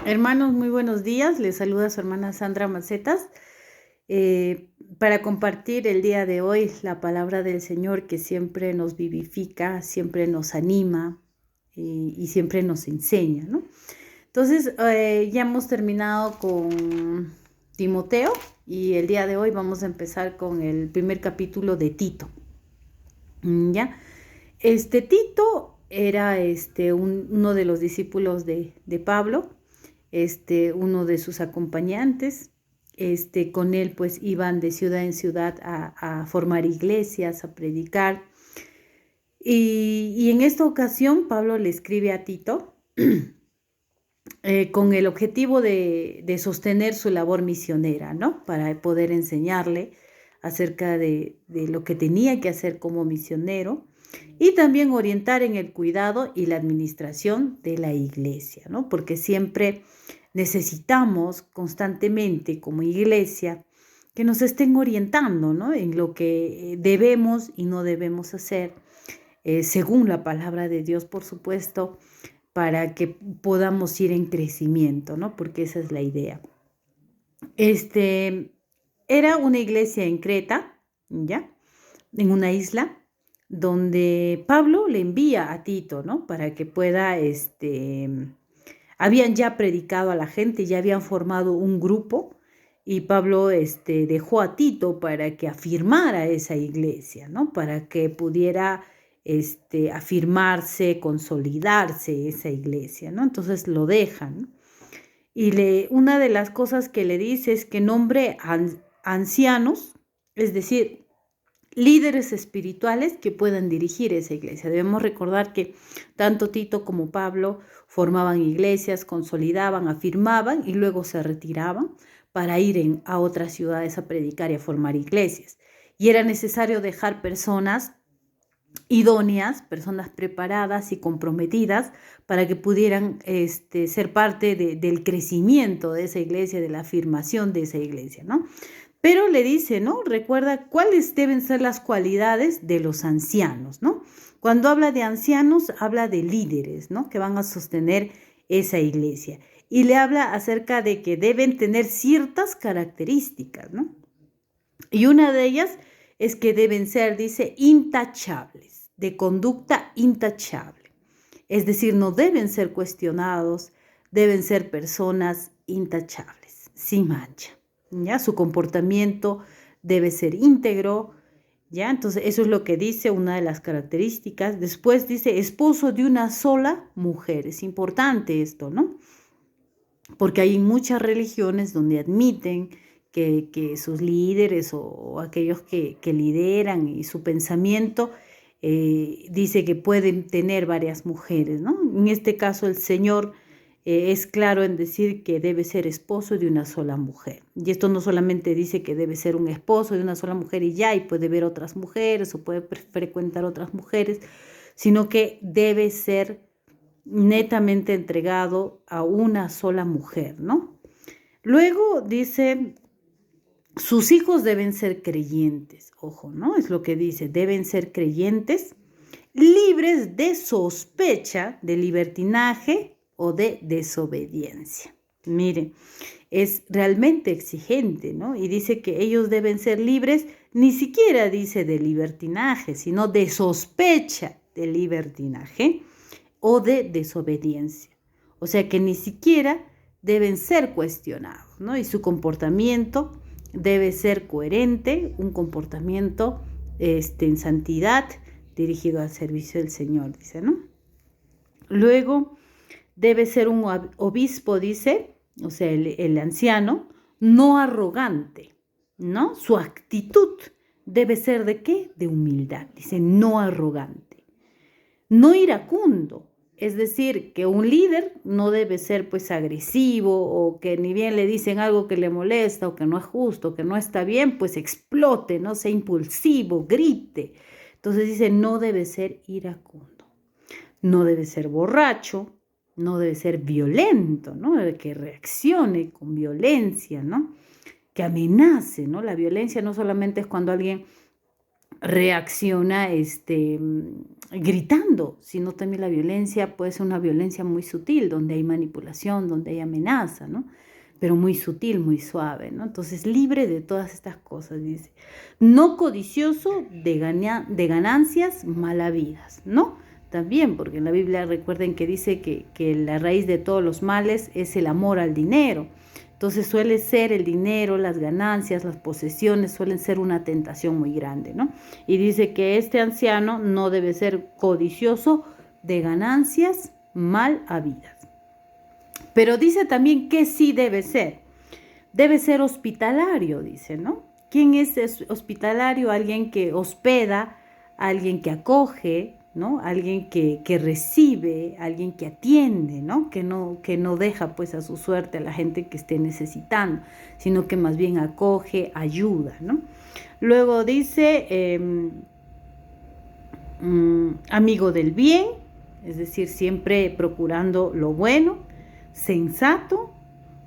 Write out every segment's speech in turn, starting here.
Hermanos, muy buenos días. Les saluda su hermana Sandra Macetas para compartir el día de hoy la palabra del Señor que siempre nos vivifica, siempre nos anima y siempre nos enseña, ¿no? Entonces, ya hemos terminado con Timoteo y el día de hoy vamos a empezar con el primer capítulo de Tito. ¿Ya? Tito era uno de los discípulos de Pablo, uno de sus acompañantes. Con él pues iban de ciudad en ciudad a formar iglesias, a predicar. Y en esta ocasión Pablo le escribe a Tito con el objetivo de sostener su labor misionera, ¿no? Para poder enseñarle acerca de lo que tenía que hacer como misionero y también orientar en el cuidado y la administración de la iglesia, ¿no? Porque siempre necesitamos constantemente como iglesia que nos estén orientando, ¿no? En lo que debemos y no debemos hacer, según la palabra de Dios, por supuesto, para que podamos ir en crecimiento, ¿no? Porque esa es la idea. Era una iglesia en Creta, ¿ya? En una isla, donde Pablo le envía a Tito, ¿no? Para que pueda, habían ya predicado a la gente, ya habían formado un grupo, y Pablo dejó a Tito para que afirmara esa iglesia, ¿no? Para que pudiera afirmarse, consolidarse esa iglesia, ¿no? Entonces lo dejan. Y una de las cosas que le dice es que nombre ancianos, es decir, líderes espirituales que puedan dirigir esa iglesia. Debemos recordar que tanto Tito como Pablo formaban iglesias, consolidaban, afirmaban y luego se retiraban para ir a otras ciudades a predicar y a formar iglesias. Y era necesario dejar personas idóneas, personas preparadas y comprometidas para que pudieran ser parte del crecimiento de esa iglesia, de la afirmación de esa iglesia, ¿no? Pero le dice, ¿no? Recuerda cuáles deben ser las cualidades de los ancianos, ¿no? Cuando habla de ancianos, habla de líderes, ¿no? Que van a sostener esa iglesia. Y le habla acerca de que deben tener ciertas características, ¿no? Y una de ellas es que deben ser, dice, intachables, de conducta intachable. Es decir, no deben ser cuestionados, deben ser personas intachables, sin mancha. ¿Ya? Su comportamiento debe ser íntegro, ¿ya? Entonces, eso es lo que dice una de las características. Después dice, esposo de una sola mujer. Es importante esto, ¿no? Porque hay muchas religiones donde admiten que sus líderes o aquellos que lideran y su pensamiento dice que pueden tener varias mujeres, ¿no? En este caso el Señor es claro en decir que debe ser esposo de una sola mujer. Y esto no solamente dice que debe ser un esposo de una sola mujer y ya, y puede ver otras mujeres o puede frecuentar otras mujeres, sino que debe ser netamente entregado a una sola mujer, ¿no? Luego dice, sus hijos deben ser creyentes, ojo, ¿no? Es lo que dice, deben ser creyentes, libres de sospecha de libertinaje o de desobediencia. Miren, es realmente exigente, ¿no? Y dice que ellos deben ser libres, ni siquiera dice de libertinaje, sino de sospecha de libertinaje o de desobediencia. O sea que ni siquiera deben ser cuestionados, ¿no? Y su comportamiento debe ser coherente, un comportamiento en santidad, dirigido al servicio del Señor, dice, ¿no? Luego debe ser un obispo, dice, o sea, el anciano, no arrogante, ¿no? Su actitud debe ser ¿de qué? De humildad, dice, no arrogante, no iracundo. Es decir, que un líder no debe ser pues agresivo o que ni bien le dicen algo que le molesta o que no es justo, que no está bien, pues explote, no sea impulsivo, grite. Entonces dice, no debe ser iracundo, no debe ser borracho, no debe ser violento, ¿no? Que reaccione con violencia, ¿no? Que amenace, ¿no? La violencia no solamente es cuando alguien reacciona gritando, sino también la violencia puede ser una violencia muy sutil, donde hay manipulación, donde hay amenaza, ¿no? Pero muy sutil, muy suave, ¿no? Entonces, libre de todas estas cosas, dice. No codicioso de ganancias mal habidas, ¿no? También, porque en la Biblia recuerden que dice que la raíz de todos los males es el amor al dinero. Entonces suele ser el dinero, las ganancias, las posesiones, suelen ser una tentación muy grande, ¿no? Y dice que este anciano no debe ser codicioso de ganancias mal habidas. Pero dice también que sí debe ser. Debe ser hospitalario, dice, ¿no? ¿Quién es hospitalario? Alguien que hospeda, alguien que acoge, ¿no? Alguien que recibe, alguien que atiende, ¿no? Que no deja pues a su suerte a la gente que esté necesitando, sino que más bien acoge, ayuda, ¿no? Luego dice, amigo del bien, es decir, siempre procurando lo bueno, sensato,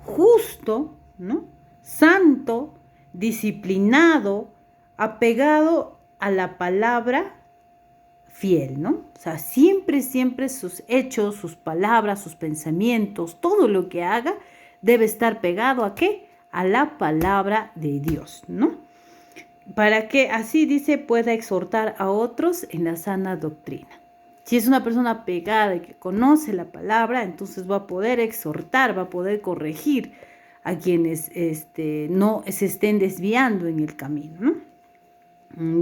justo, ¿no? Santo, disciplinado, apegado a la palabra, fiel, ¿no? O sea, siempre sus hechos, sus palabras, sus pensamientos, todo lo que haga debe estar pegado ¿a qué? A la palabra de Dios, ¿no? Para que así dice pueda exhortar a otros en la sana doctrina. Si es una persona pegada y que conoce la palabra, entonces va a poder exhortar, va a poder corregir a quienes no se estén desviando en el camino, ¿no?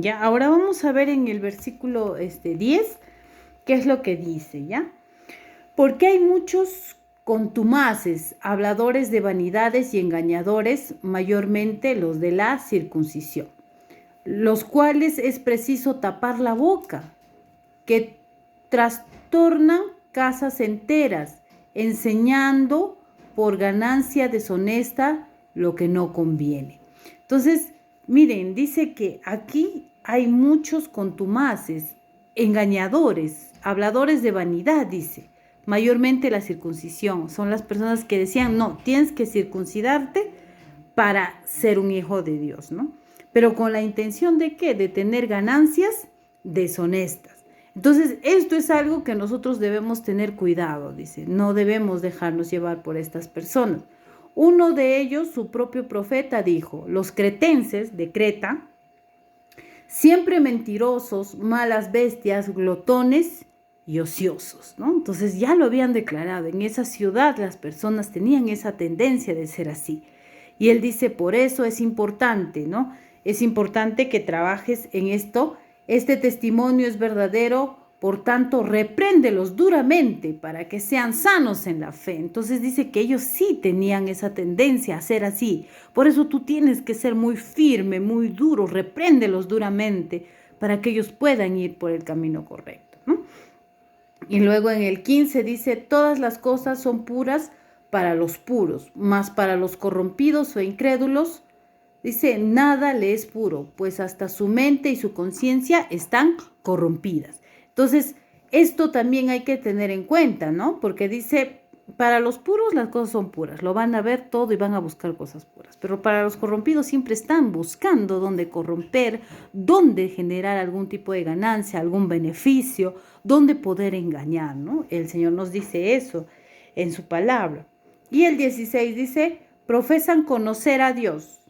Ya, ahora vamos a ver en el versículo 10 qué es lo que dice, ¿ya? Porque hay muchos contumaces, habladores de vanidades y engañadores, mayormente los de la circuncisión, los cuales es preciso tapar la boca, que trastornan casas enteras, enseñando por ganancia deshonesta lo que no conviene. Entonces, miren, dice que aquí hay muchos contumaces, engañadores, habladores de vanidad, dice. Mayormente la circuncisión. Son las personas que decían, no, tienes que circuncidarte para ser un hijo de Dios, ¿no? Pero con la intención de ¿qué? De tener ganancias deshonestas. Entonces, esto es algo que nosotros debemos tener cuidado, dice. No debemos dejarnos llevar por estas personas. Uno de ellos, su propio profeta, dijo, los cretenses de Creta, siempre mentirosos, malas bestias, glotones y ociosos, ¿no? Entonces ya lo habían declarado, en esa ciudad las personas tenían esa tendencia de ser así. Y él dice, por eso es importante, ¿no? Es importante que trabajes en esto. Este testimonio es verdadero, por tanto, repréndelos duramente para que sean sanos en la fe. Entonces dice que ellos sí tenían esa tendencia a ser así. Por eso tú tienes que ser muy firme, muy duro, repréndelos duramente para que ellos puedan ir por el camino correcto, ¿no? Y luego en el 15 dice, todas las cosas son puras para los puros, mas para los corrompidos o incrédulos, dice, nada le es puro, pues hasta su mente y su conciencia están corrompidas. Entonces, esto también hay que tener en cuenta, ¿no? Porque dice, para los puros las cosas son puras, lo van a ver todo y van a buscar cosas puras, pero para los corrompidos siempre están buscando dónde corromper, dónde generar algún tipo de ganancia, algún beneficio, dónde poder engañar, ¿no? El Señor nos dice eso en su palabra. Y el 16 dice, profesan conocer a Dios,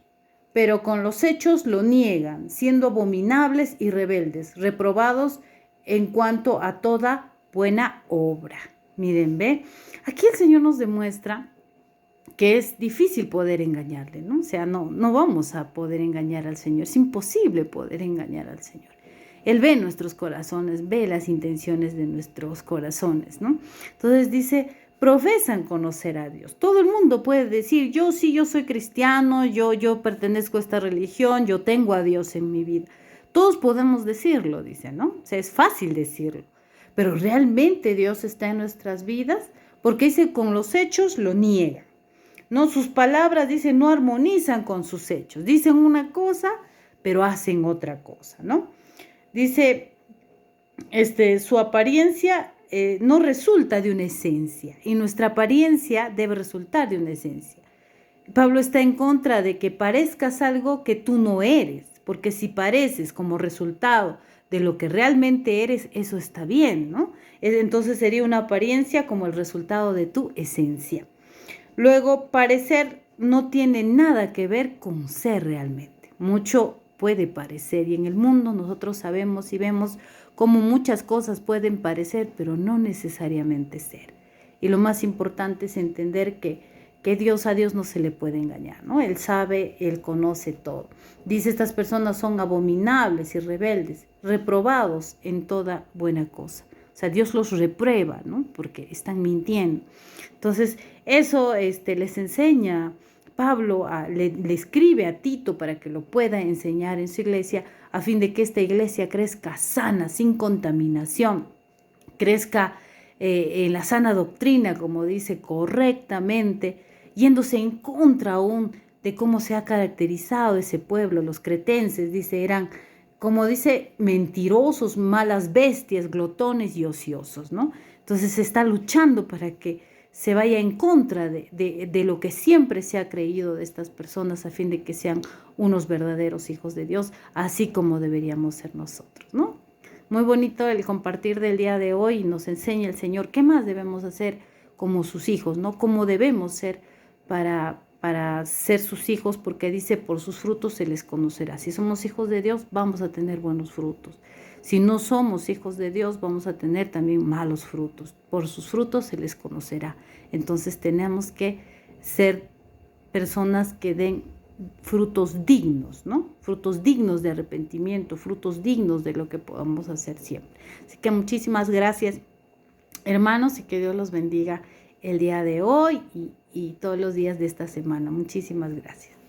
pero con los hechos lo niegan, siendo abominables y rebeldes, reprobados en cuanto a toda buena obra. Miren, ve, aquí el Señor nos demuestra que es difícil poder engañarle, ¿no? O sea, no vamos a poder engañar al Señor, es imposible poder engañar al Señor. Él ve nuestros corazones, ve las intenciones de nuestros corazones, ¿no? Entonces dice, profesan conocer a Dios. Todo el mundo puede decir, yo sí, yo soy cristiano, yo pertenezco a esta religión, yo tengo a Dios en mi vida. Todos podemos decirlo, dice, ¿no? O sea, es fácil decirlo. Pero ¿realmente Dios está en nuestras vidas? Porque dice, con los hechos lo niegan. No, sus palabras, dice, no armonizan con sus hechos. Dicen una cosa, pero hacen otra cosa, ¿no? Dice, su apariencia no resulta de una esencia, y nuestra apariencia debe resultar de una esencia. Pablo está en contra de que parezcas algo que tú no eres, porque si pareces como resultado de lo que realmente eres, eso está bien, ¿no? Entonces sería una apariencia como el resultado de tu esencia. Luego, parecer no tiene nada que ver con ser realmente. Mucho puede parecer y en el mundo nosotros sabemos y vemos cómo muchas cosas pueden parecer, pero no necesariamente ser. Y lo más importante es entender que Dios, a Dios no se le puede engañar, ¿no? Él sabe, Él conoce todo. Dice, estas personas son abominables y rebeldes, reprobados en toda buena cosa. O sea, Dios los reprueba, ¿no? Porque están mintiendo. Entonces, eso les enseña Pablo, le escribe a Tito para que lo pueda enseñar en su iglesia, a fin de que esta iglesia crezca sana, sin contaminación, crezca en la sana doctrina, como dice, correctamente, yéndose en contra aún de cómo se ha caracterizado ese pueblo. Los cretenses, dice, eran, como dice, mentirosos, malas bestias, glotones y ociosos, ¿no? Entonces se está luchando para que se vaya en contra de lo que siempre se ha creído de estas personas, a fin de que sean unos verdaderos hijos de Dios, así como deberíamos ser nosotros, ¿no? Muy bonito el compartir del día de hoy, nos enseña el Señor qué más debemos hacer como sus hijos, ¿no? Cómo debemos ser para ser sus hijos, porque dice, por sus frutos se les conocerá. Si somos hijos de Dios, vamos a tener buenos frutos. Si no somos hijos de Dios, vamos a tener también malos frutos. Por sus frutos se les conocerá. Entonces tenemos que ser personas que den frutos dignos, ¿no? Frutos dignos de arrepentimiento, frutos dignos de lo que podamos hacer siempre. Así que muchísimas gracias, hermanos, y que Dios los bendiga el día de hoy y todos los días de esta semana. Muchísimas gracias.